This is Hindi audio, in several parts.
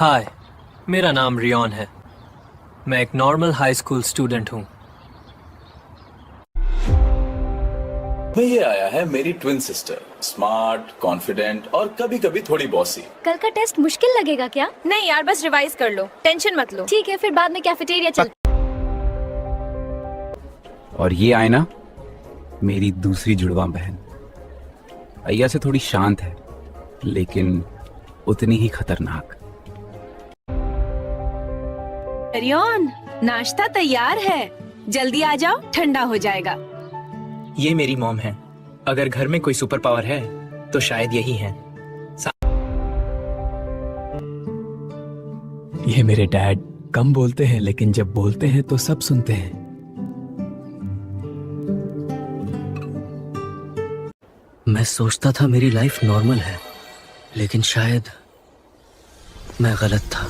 हाय, मेरा नाम रियॉन है। मैं एक नॉर्मल हाई स्कूल स्टूडेंट हूँ। में ये आया है मेरी ट्विन सिस्टर, स्मार्ट, कॉन्फिडेंट और कभी कभी थोड़ी बॉसी। कल का टेस्ट मुश्किल लगेगा क्या? नहीं यार, बस रिवाइज कर लो, टेंशन मत लो। ठीक है, फिर बाद में कैफेटेरिया चल। और ये आए ना, मेरी दूसरी जुड़वा बहन। अय्या से थोड़ी शांत है, लेकिन उतनी ही खतरनाक। रियॉन, नाश्ता तैयार है, जल्दी आ जाओ, ठंडा हो जाएगा। ये मेरी मॉम है। अगर घर में कोई सुपर पावर है तो शायद यही है। ये मेरे डैड कम बोलते हैं, लेकिन जब बोलते हैं तो सब सुनते हैं। मैं सोचता था मेरी लाइफ नॉर्मल है, लेकिन शायद मैं गलत था।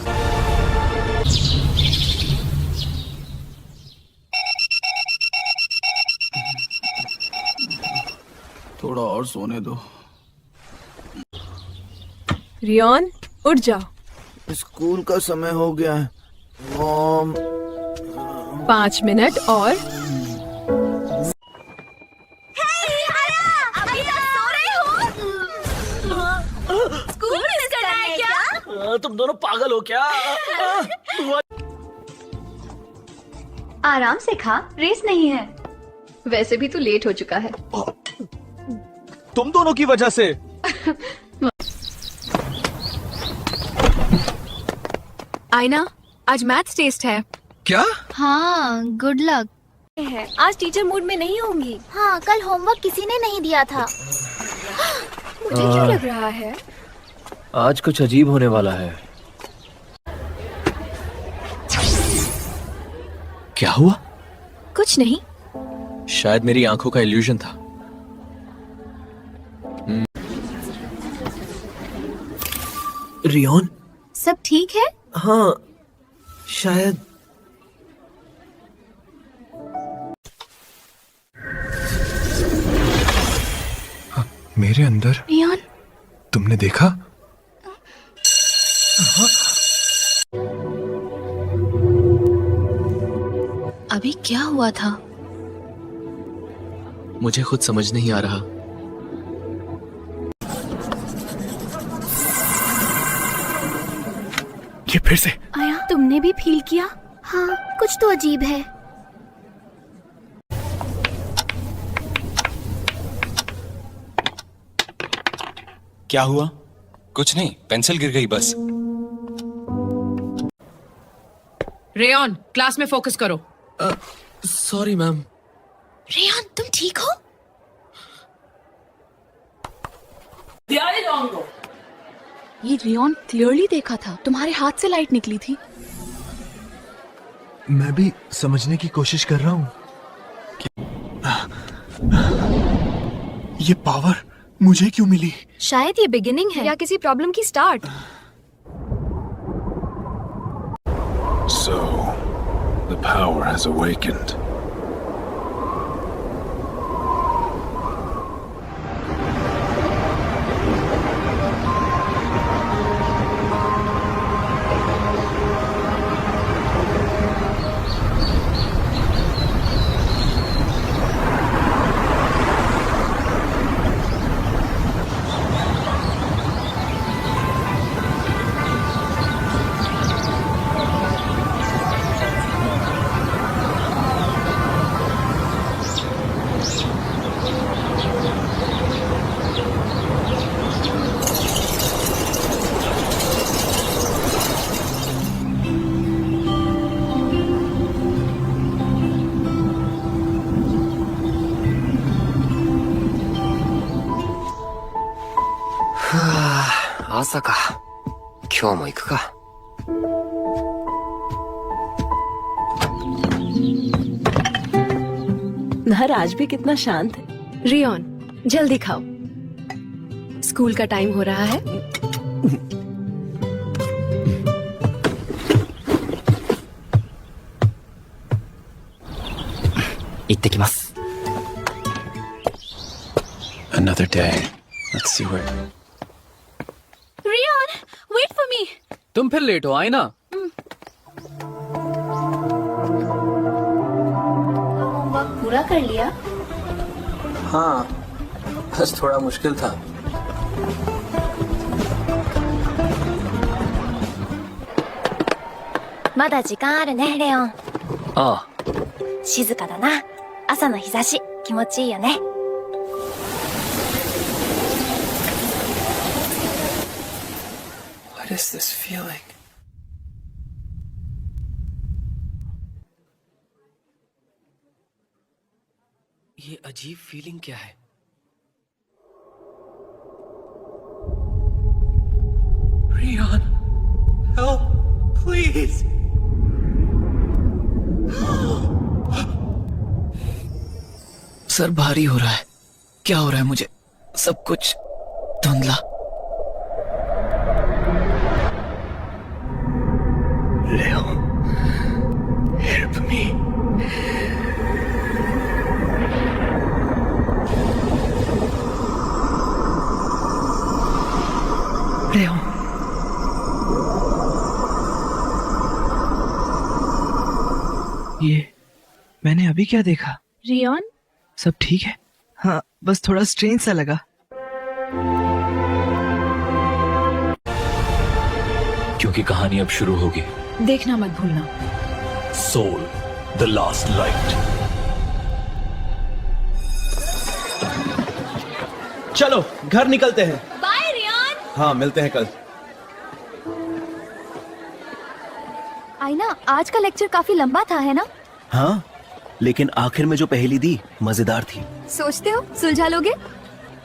थोड़ा और सोने दो। रियॉन, उठ जाओ। स्कूल का समय हो गया है मॉम। 5 मिनट और। स्कूल मिस करना है क्या? तुम दोनों पागल हो क्या? आराम से खा, रेस नहीं है। वैसे भी तू लेट हो चुका है। तुम दोनों की वजह से। आईना, आज मैथ्स टेस्ट है। क्या? हाँ, गुड लक। आज टीचर मूड में नहीं होंगी। हाँ, कल होमवर्क किसी ने नहीं दिया था। मुझे क्यों लग रहा है? आज कुछ अजीब होने वाला है। क्या हुआ? कुछ नहीं। शायद मेरी आंखों का इल्यूजन था। रियॉन? सब ठीक है? हाँ, शायद। मेरे अंदर रियॉन, तुमने देखा? अभी क्या हुआ था? मुझे खुद समझ नहीं आ रहा। ये फिर से। आया, तुमने भी फील किया? हाँ, कुछ तो अजीब है। क्या हुआ? कुछ नहीं, पेंसिल गिर गई बस। रेयॉन, क्लास में फोकस करो। Sorry ma'am. रेयॉन, तुम ठीक हो? ये रेयॉन क्लियरली देखा था, तुम्हारे हाथ से लाइट निकली थी। मैं भी समझने की कोशिश कर रहा हूँ। ये पावर मुझे क्यों मिली? शायद ये बिगिनिंग है या किसी प्रॉब्लम की start. So, the power has awakened. नहर आज भी कितना शांत है। रियॉन, जल्दी खाओ, स्कूल का टाइम हो रहा है। Another day. Let's see where. Rion, wait for me. तुम फिर लेट हो, आए ना। होमवर्क पूरा कर लिया? हाँ, बस थोड़ा मुश्किल था।まだ時間あるね、レオン。あ静かだな。朝の日差し、気持ちいいよね。What is this feeling? ये अजीब फीलिंग क्या है? Rion, help, please. सर भारी हो रहा है। क्या हो रहा है मुझे? सब कुछ धुंधला। Leon, help me. Leon. ये मैंने अभी क्या देखा? रियोन, सब ठीक है? हाँ, बस थोड़ा स्ट्रेन सा लगा। क्योंकि कहानी अब शुरू होगी। देखना मत भूलना। Soul the last light. चलो घर निकलते हैं। बाय रियोन। हाँ, मिलते हैं कल। आईना, आज का लेक्चर काफी लंबा था, है ना? हाँ, लेकिन आखिर में जो पहेली दी मजेदार थी। सोचते हो सुलझा लोगे?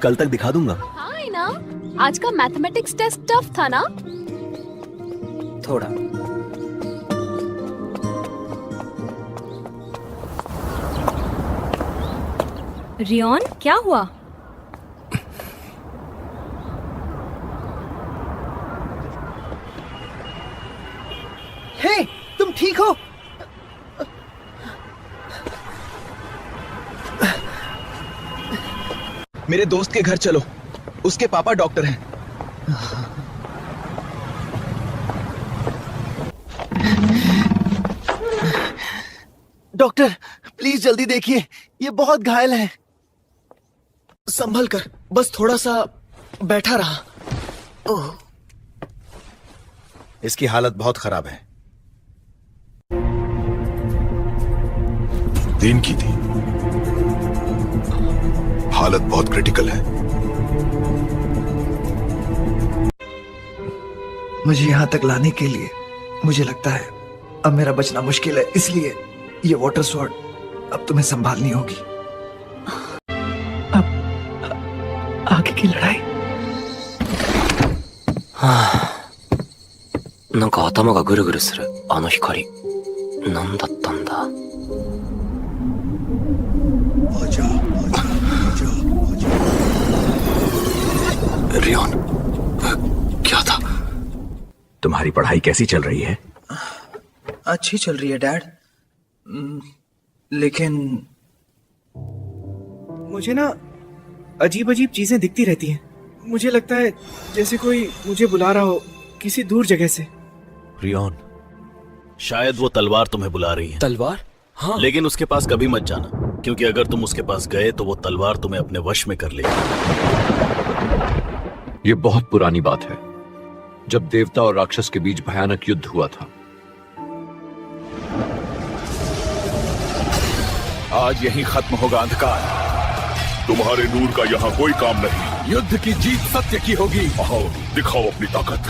कल तक दिखा दूंगा। हाँ आईना, आज का मैथमेटिक्स टेस्ट टफ था ना? थोड़ा। रियोन, क्या हुआ? हे, तुम ठीक हो? मेरे दोस्त के घर चलो, उसके पापा डॉक्टर हैं। डॉक्टर, प्लीज जल्दी देखिए, ये बहुत घायल है। संभल कर, बस थोड़ा सा बैठा रहा। ओह, इसकी हालत बहुत खराब है। दिन की थी, हालत बहुत क्रिटिकल है। मुझे यहाँ तक लाने के लिए मुझे लगता है अब मेरा बचना मुश्किल है, इसलिए ये वाटर स्वॉर्ड अब तुम्हें संभालनी होगी। अब आगे की लड़ाई। なんか頭がぐるぐるする。あの光。何だったんだ。रियोन, क्या था? तुम्हारी पढ़ाई कैसी चल रही है? अच्छी चल रही है डैड, लेकिन मुझे ना अजीब अजीब चीजें दिखती रहती हैं। मुझे लगता है जैसे कोई मुझे बुला रहा हो किसी दूर जगह से। रियोन, शायद वो तलवार तुम्हें बुला रही है। तलवार? हाँ। लेकिन उसके पास कभी मत जाना, क्योंकि अगर तुम उसके पास गए तो वो तलवार तुम्हें अपने वश में कर लेगी। ये बहुत पुरानी बात है, जब देवता और राक्षस के बीच भयानक युद्ध हुआ था। आज यहीं खत्म होगा अंधकार। तुम्हारे नूर का यहाँ कोई काम नहीं। युद्ध की जीत सत्य की होगी। आओ, दिखाओ अपनी ताकत।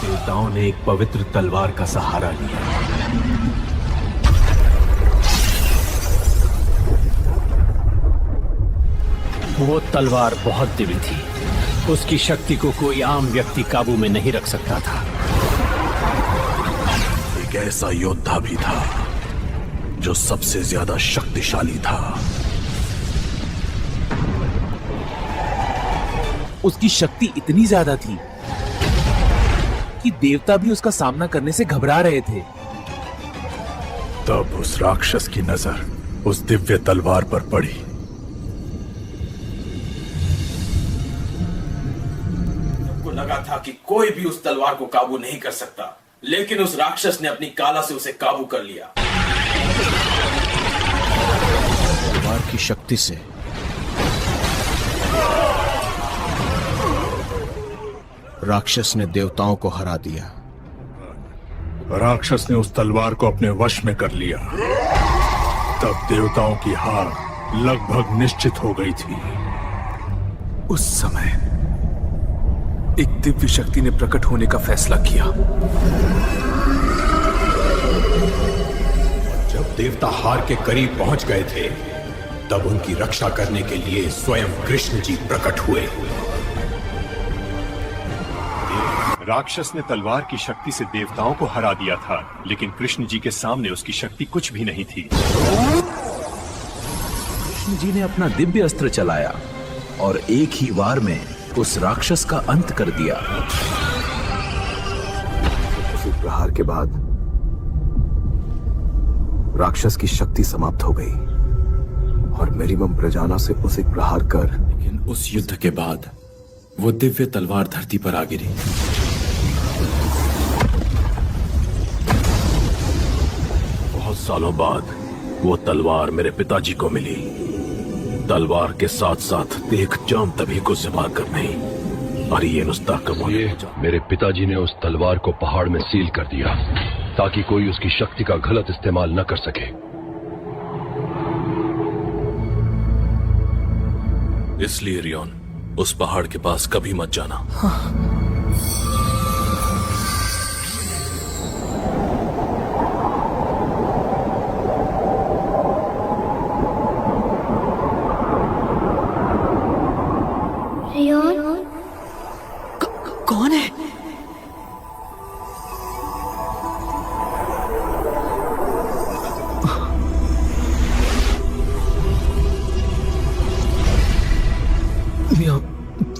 देवताओं ने एक पवित्र तलवार का सहारा लिया। वो तलवार बहुत दिव्य थी। उसकी शक्ति को कोई आम व्यक्ति काबू में नहीं रख सकता था। एक ऐसा योद्धा भी था जो सबसे ज्यादा शक्तिशाली था। उसकी शक्ति इतनी ज्यादा थी कि देवता भी उसका सामना करने से घबरा रहे थे। तब उस राक्षस की नजर उस दिव्य तलवार पर पड़ी। लगा था कि कोई भी उस तलवार को काबू नहीं कर सकता, लेकिन उस राक्षस ने अपनी काला से उसे काबू कर लिया। तलवार की शक्ति से राक्षस ने देवताओं को हरा दिया। राक्षस ने उस तलवार को अपने वश में कर लिया। तब देवताओं की हार लगभग निश्चित हो गई थी। उस समय एक दिव्य शक्ति ने प्रकट होने का फैसला किया। जब देवता हार के करीब पहुंच गए थे, तब उनकी रक्षा करने के लिए स्वयं कृष्ण जी प्रकट हुए। राक्षस ने तलवार की शक्ति से देवताओं को हरा दिया था, लेकिन कृष्ण जी के सामने उसकी शक्ति कुछ भी नहीं थी। कृष्ण जी ने अपना दिव्य अस्त्र चलाया और एक ही वार में उस राक्षस का अंत कर दिया। उसी प्रहार के बाद राक्षस की शक्ति समाप्त हो गई और मेरीमम प्रजाना से उसे प्रहार कर। लेकिन उस युद्ध के बाद वो दिव्य तलवार धरती पर आ गिरी। बहुत सालों बाद वो तलवार मेरे पिताजी को मिली। तलवार के साथ साथ एक जाम तभी को ज़िबा कर नहीं, और ये मेरे पिताजी ने उस तलवार को पहाड़ में सील कर दिया ताकि कोई उसकी शक्ति का गलत इस्तेमाल न कर सके। इसलिए रियोन, उस पहाड़ के पास कभी मत जाना। रियोन, कौन है?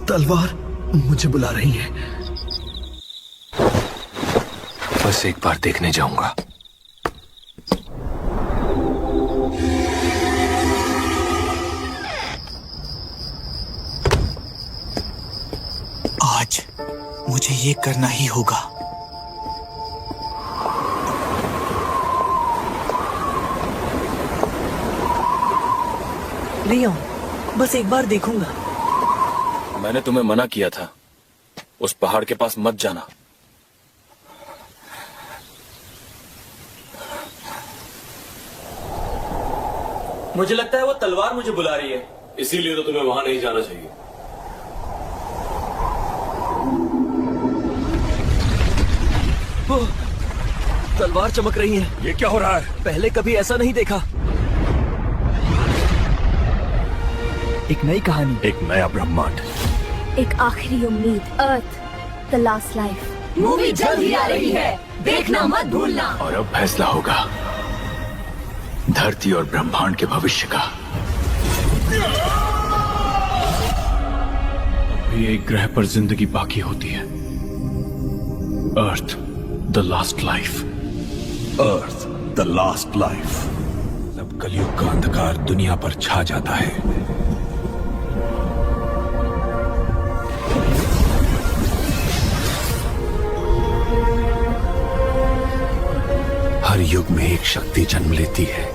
तलवार मुझे बुला रही है। बस एक बार देखने जाऊंगा। आज मुझे ये करना ही होगा। लियोन, बस एक बार देखूंगा। मैंने तुम्हें मना किया था, उस पहाड़ के पास मत जाना। मुझे लगता है वो तलवार मुझे बुला रही है, इसीलिए तो तुम्हें वहां नहीं जाना चाहिए। तलवार चमक रही है। ये क्या हो रहा है? पहले कभी ऐसा नहीं देखा। एक नई कहानी, एक नया ब्रह्मांड, एक आखिरी उम्मीद, अर्थ, द लास्ट लाइफ। मूवी जल्द ही आ रही है, देखना मत भूलना। और अब फैसला होगा धरती और ब्रह्मांड के भविष्य का। अभी एक ग्रह पर जिंदगी बाकी होती है, earth the last life. Earth the last life. जब कलयुग का अंधकार दुनिया पर छा जाता है, हर युग में एक शक्ति जन्म लेती है।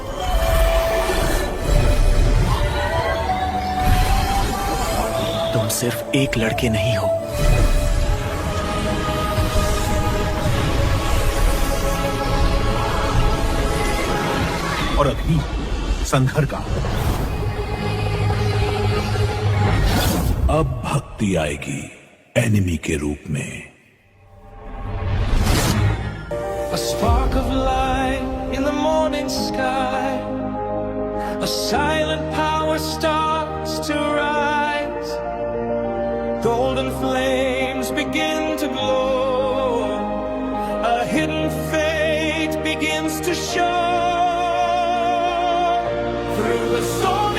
तुम सिर्फ एक लड़के नहीं हो, और अभी संघर्ष का। अब भक्ति आएगी एनिमी के रूप में। A spark of light in the morning sky. A silent power starts to rise. Golden flames begin to glow. A hidden fate begins to show. Through the storm